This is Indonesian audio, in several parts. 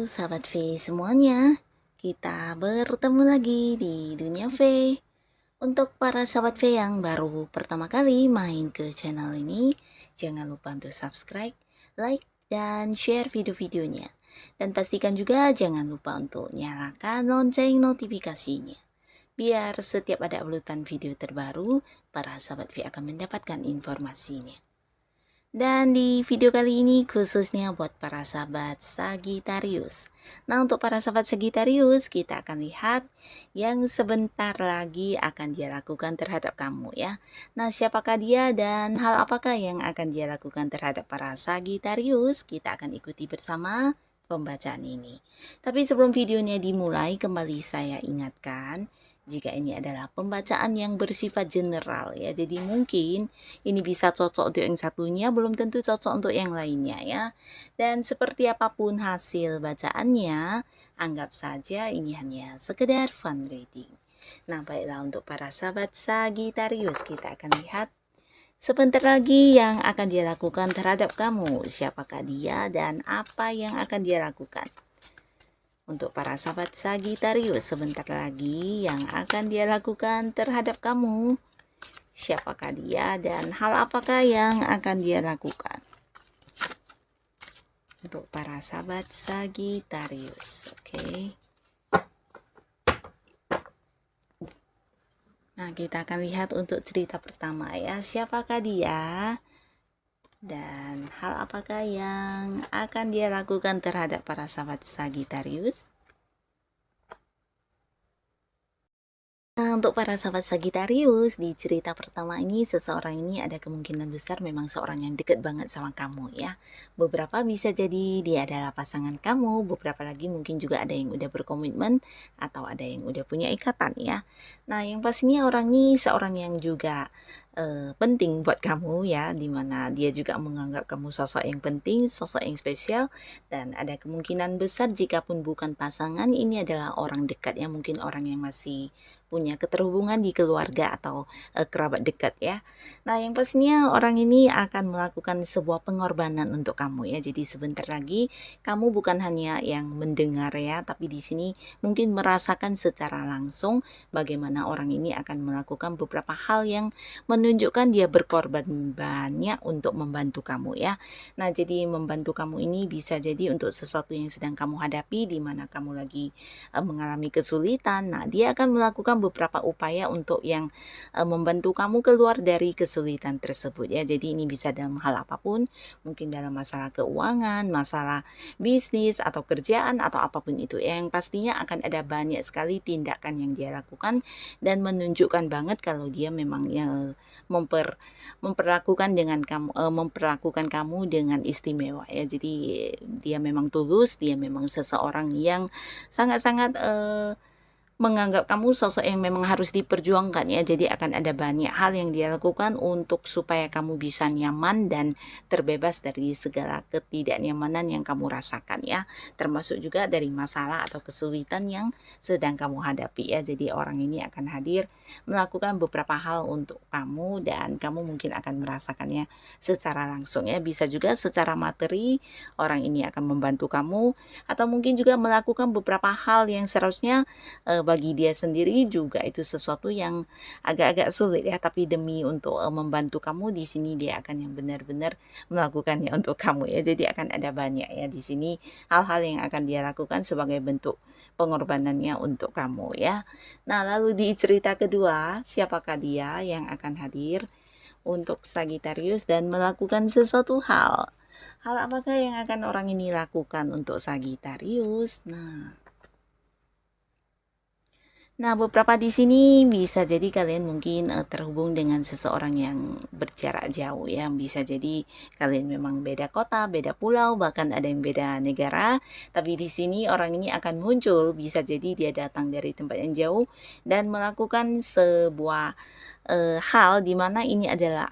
sahabat V semuanya, kita bertemu lagi di Dunia V. Untuk para sahabat V yang baru pertama kali main ke channel ini, jangan lupa untuk subscribe, like, dan share video-videonya. Dan pastikan juga jangan lupa untuk nyalakan lonceng notifikasinya. Biar setiap ada uploadan video terbaru, para sahabat V akan mendapatkan informasinya. Dan di video kali ini khususnya buat para sahabat Sagittarius. Nah, untuk para sahabat Sagittarius, kita akan lihat yang sebentar lagi akan dia lakukan terhadap kamu ya. Nah, siapakah dia dan hal apakah yang akan dia lakukan terhadap para Sagittarius? Kita akan ikuti bersama pembacaan ini. Tapi sebelum videonya dimulai, kembali saya ingatkan jika ini adalah pembacaan yang bersifat general ya, jadi mungkin ini bisa cocok untuk yang satunya, belum tentu cocok untuk yang lainnya ya. Dan seperti apapun hasil bacaannya, anggap saja ini hanya sekedar fun reading. Nah, baiklah, untuk para sahabat Sagittarius, kita akan lihat sebentar lagi yang akan dia lakukan terhadap kamu. Siapakah dia dan apa yang akan dia lakukan? Untuk para sahabat Sagittarius, sebentar lagi yang akan dia lakukan terhadap kamu. Siapakah dia dan hal apakah yang akan dia lakukan? Untuk para sahabat Sagittarius, oke. Nah, kita akan lihat untuk cerita pertama ya. Siapakah dia? Dan hal apakah yang akan dia lakukan terhadap para sahabat Sagittarius? Nah, untuk para sahabat Sagittarius, di cerita pertama ini seseorang ini ada kemungkinan besar memang seorang yang dekat banget sama kamu ya. Beberapa bisa jadi dia adalah pasangan kamu, beberapa lagi mungkin juga ada yang udah berkomitmen atau ada yang udah punya ikatan ya. Nah, yang pastinya orang ini seorang yang juga penting buat kamu ya, dimana dia juga menganggap kamu sosok yang penting, sosok yang spesial, dan ada kemungkinan besar jika pun bukan pasangan, ini adalah orang dekat ya, mungkin orang yang masih punya keterhubungan di keluarga atau kerabat dekat ya. Nah, yang pastinya orang ini akan melakukan sebuah pengorbanan untuk kamu ya. Jadi sebentar lagi kamu bukan hanya yang mendengar ya, tapi di sini mungkin merasakan secara langsung bagaimana orang ini akan melakukan beberapa hal yang menunjukkan dia berkorban banyak untuk membantu kamu ya. Nah, jadi membantu kamu ini bisa jadi untuk sesuatu yang sedang kamu hadapi, di mana kamu lagi mengalami kesulitan. Nah, dia akan melakukan beberapa upaya untuk yang membantu kamu keluar dari kesulitan tersebut ya. Jadi ini bisa dalam hal apapun, mungkin dalam masalah keuangan, masalah bisnis atau kerjaan atau apapun itu. Yang pastinya akan ada banyak sekali tindakan yang dia lakukan dan menunjukkan banget kalau dia memang memperlakukan kamu dengan istimewa ya. Jadi dia memang tulus, dia memang seseorang yang sangat-sangat menganggap kamu sosok yang memang harus diperjuangkan ya. Jadi akan ada banyak hal yang dia lakukan untuk supaya kamu bisa nyaman dan terbebas dari segala ketidaknyamanan yang kamu rasakan ya, termasuk juga dari masalah atau kesulitan yang sedang kamu hadapi ya. Jadi orang ini akan hadir melakukan beberapa hal untuk kamu dan kamu mungkin akan merasakannya secara langsung ya. Bisa juga secara materi orang ini akan membantu kamu, atau mungkin juga melakukan beberapa hal yang seharusnya bagi dia sendiri juga itu sesuatu yang agak-agak sulit ya, tapi demi untuk membantu kamu, di sini dia akan yang benar-benar melakukannya untuk kamu ya. Jadi akan ada banyak ya di sini hal-hal yang akan dia lakukan sebagai bentuk pengorbanannya untuk kamu ya. Nah, lalu di cerita kedua, siapakah dia yang akan hadir untuk Sagittarius dan melakukan sesuatu hal? Hal apakah yang akan orang ini lakukan untuk Sagittarius? Nah, beberapa di sini bisa jadi kalian mungkin terhubung dengan seseorang yang berjarak jauh ya. Bisa jadi kalian memang beda kota, beda pulau, bahkan ada yang beda negara. Tapi di sini orang ini akan muncul, bisa jadi dia datang dari tempat yang jauh dan melakukan sebuah hal di mana ini adalah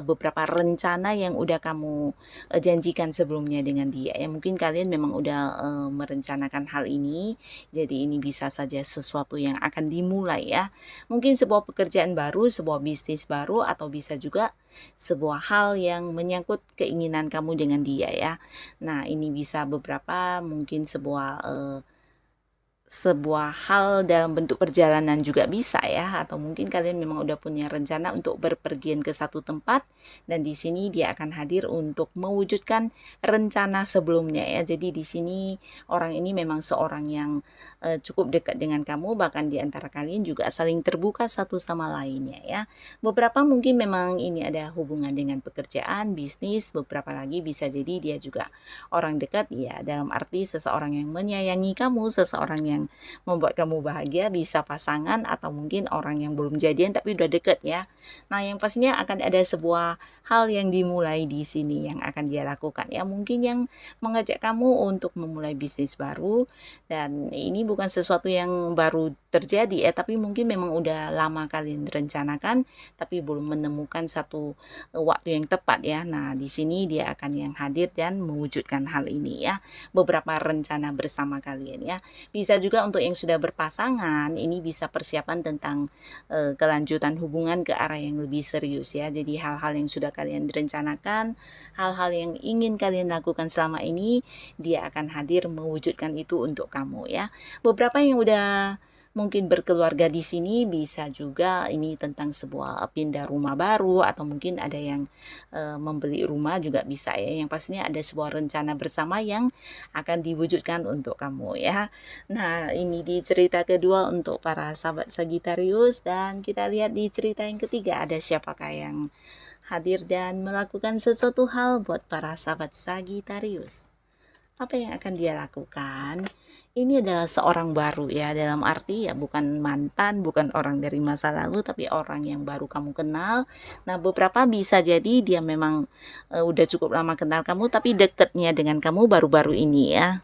beberapa rencana yang udah kamu janjikan sebelumnya dengan dia ya. Mungkin kalian memang udah merencanakan hal ini, jadi ini bisa saja sesuatu yang akan dimulai ya. Mungkin sebuah pekerjaan baru, sebuah bisnis baru, atau bisa juga sebuah hal yang menyangkut keinginan kamu dengan dia ya. Nah, ini bisa beberapa mungkin sebuah hal dalam bentuk perjalanan juga bisa ya, atau mungkin kalian memang udah punya rencana untuk berpergian ke satu tempat dan di sini dia akan hadir untuk mewujudkan rencana sebelumnya ya. Jadi di sini orang ini memang seorang yang cukup dekat dengan kamu, bahkan di antara kalian juga saling terbuka satu sama lainnya ya. Beberapa mungkin memang ini ada hubungan dengan pekerjaan, bisnis, beberapa lagi bisa jadi dia juga orang dekat ya, dalam arti seseorang yang menyayangi kamu, seseorang yang membuat kamu bahagia, bisa pasangan atau mungkin orang yang belum jadian tapi udah deket ya. Nah, yang pastinya akan ada sebuah hal yang dimulai di sini yang akan dia lakukan ya. Mungkin yang mengajak kamu untuk memulai bisnis baru, dan ini bukan sesuatu yang baru terjadi ya, tapi mungkin memang udah lama kalian rencanakan tapi belum menemukan satu waktu yang tepat ya. Nah, di sini dia akan yang hadir dan mewujudkan hal ini ya. Beberapa rencana bersama kalian ya. Bisa juga untuk yang sudah berpasangan, ini bisa persiapan tentang kelanjutan hubungan ke arah yang lebih serius ya. Jadi hal-hal yang sudah kalian rencanakan, hal-hal yang ingin kalian lakukan selama ini, dia akan hadir mewujudkan itu untuk kamu ya. Beberapa yang udah mungkin berkeluarga di sini bisa juga ini tentang sebuah pindah rumah baru, atau mungkin ada yang membeli rumah juga bisa ya. Yang pastinya ada sebuah rencana bersama yang akan diwujudkan untuk kamu ya. Nah, ini di cerita kedua untuk para sahabat Sagittarius, dan kita lihat di cerita yang ketiga ada siapakah yang hadir dan melakukan sesuatu hal buat para sahabat Sagittarius. Apa yang akan dia lakukan? Ini adalah seorang baru ya, dalam arti ya bukan mantan, bukan orang dari masa lalu, tapi orang yang baru kamu kenal. Nah, beberapa bisa jadi dia memang udah cukup lama kenal kamu, tapi deketnya dengan kamu baru-baru ini ya.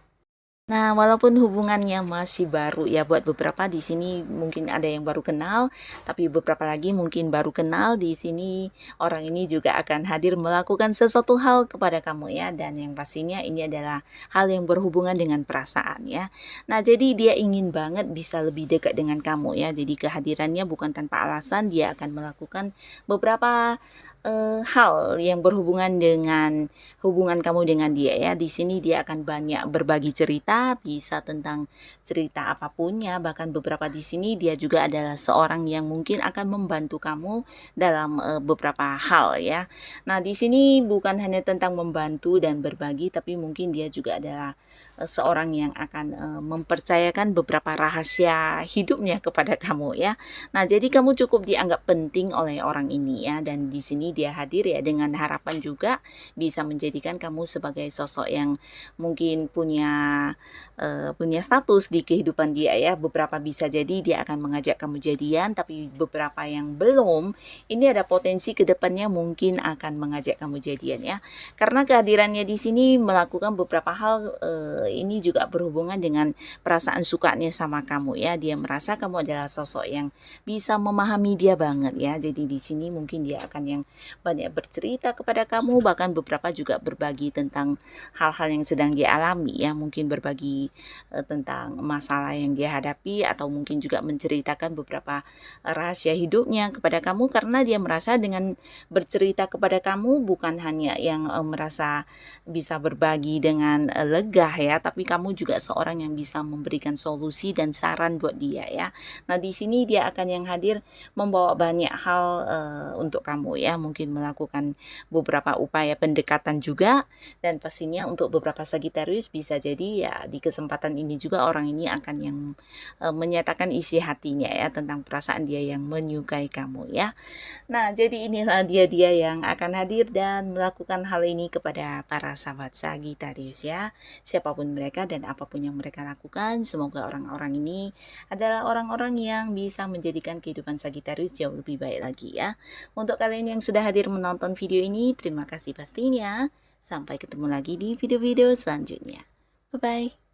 Nah, walaupun hubungannya masih baru ya, buat beberapa di sini mungkin ada yang baru kenal, tapi beberapa lagi mungkin baru kenal. Di sini orang ini juga akan hadir melakukan sesuatu hal kepada kamu ya, dan yang pastinya ini adalah hal yang berhubungan dengan perasaan ya. Nah, jadi dia ingin banget bisa lebih dekat dengan kamu ya. Jadi kehadirannya bukan tanpa alasan, dia akan melakukan beberapa hal yang berhubungan dengan hubungan kamu dengan dia ya. Di sini dia akan banyak berbagi cerita, bisa tentang cerita apapun ya. Bahkan beberapa di sini dia juga adalah seorang yang mungkin akan membantu kamu dalam beberapa hal ya. Nah, di sini bukan hanya tentang membantu dan berbagi, tapi mungkin dia juga adalah seorang yang akan mempercayakan beberapa rahasia hidupnya kepada kamu ya. Nah, jadi kamu cukup dianggap penting oleh orang ini ya, dan di sini dia hadir ya dengan harapan juga bisa menjadikan kamu sebagai sosok yang mungkin punya status di kehidupan dia ya. Beberapa bisa jadi dia akan mengajak kamu jadian, tapi beberapa yang belum, ini ada potensi kedepannya mungkin akan mengajak kamu jadian ya. Karena kehadirannya di sini melakukan beberapa hal, ini juga berhubungan dengan perasaan sukanya sama kamu ya. Dia merasa kamu adalah sosok yang bisa memahami dia banget ya. Jadi di sini mungkin dia akan yang banyak bercerita kepada kamu, bahkan beberapa juga berbagi tentang hal-hal yang sedang dia alami ya. Mungkin berbagi tentang masalah yang dia hadapi, atau mungkin juga menceritakan beberapa rahasia hidupnya kepada kamu, karena dia merasa dengan bercerita kepada kamu bukan hanya yang merasa bisa berbagi dengan lega ya, tapi kamu juga seorang yang bisa memberikan solusi dan saran buat dia ya. Nah, di sini dia akan yang hadir membawa banyak hal untuk kamu ya, mungkin melakukan beberapa upaya pendekatan juga, dan pastinya untuk beberapa Sagittarius bisa jadi ya di kesempatan ini juga orang ini akan yang menyatakan isi hatinya ya tentang perasaan dia yang menyukai kamu ya. Nah, jadi inilah dia yang akan hadir dan melakukan hal ini kepada para sahabat Sagittarius ya. Siapapun mereka dan apapun yang mereka lakukan, semoga orang-orang ini adalah orang-orang yang bisa menjadikan kehidupan Sagittarius jauh lebih baik lagi ya. Untuk kalian yang sudah hadir menonton video ini, terima kasih pastinya. Sampai ketemu lagi di video-video selanjutnya. Bye-bye.